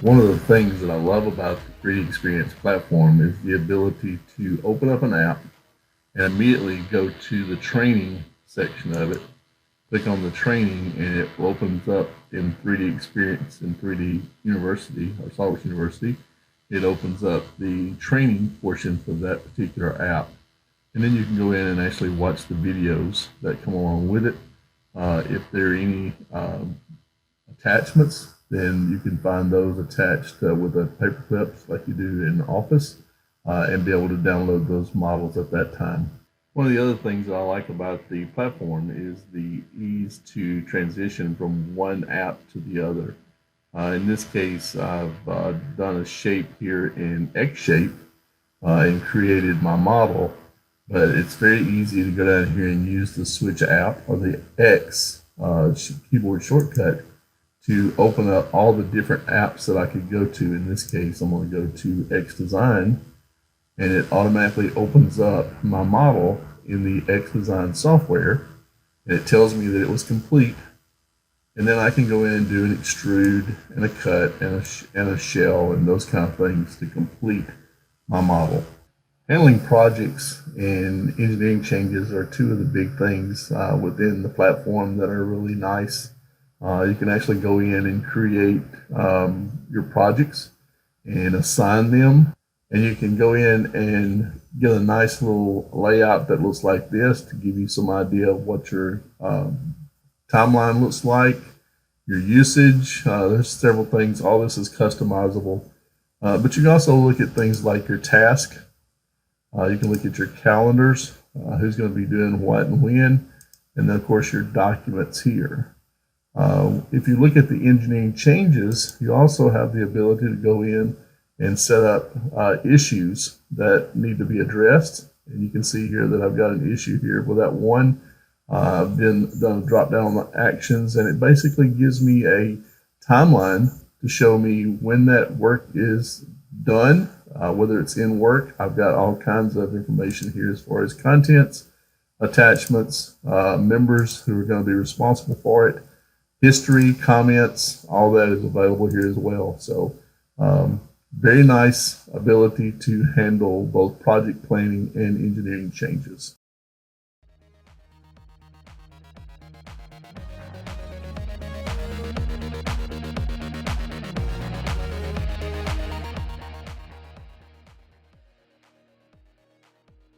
One of the things that I love about the 3D Experience platform is the ability to open up an app and immediately go to the training section of it, click on the training, and it opens up in 3D Experience in 3D University or SolidWorks University. It opens up the training portion for that particular app. And then you can go in and actually watch the videos that come along with it. If there are any attachments, then you can find those attached with a paper clips like you do in Office and be able to download those models at that time. One of the other things that I like about the platform is the ease to transition from one app to the other. In this case, I've done a shape here in X shape and created my model, but it's very easy to go down here and use the switch app or the X keyboard shortcut to open up all the different apps that I could go to. In this case, I'm going to go to X Design, and it automatically opens up my model in the X Design software, and it tells me that it was complete. And then I can go in and do an extrude and a cut and a shell and those kind of things to complete my model. Handling projects and engineering changes are two of the big things within the platform that are really nice. You can actually go in and create your projects and assign them. And you can go in and get a nice little layout that looks like this to give you some idea of what your timeline looks like, your usage. There's several things. All this is customizable. But you can also look at things like your task. You can look at your calendars, who's going to be doing what and when, and then of course your documents here. If you look at the engineering changes, you also have the ability to go in and set up issues that need to be addressed. And you can see here that I've got an issue here with that one. I've then done a drop down on the actions, and it basically gives me a timeline to show me when that work is done, whether it's in work. I've got all kinds of information here as far as contents, attachments, members who are going to be responsible for it, history, comments, all that is available here as well. So very nice ability to handle both project planning and engineering changes.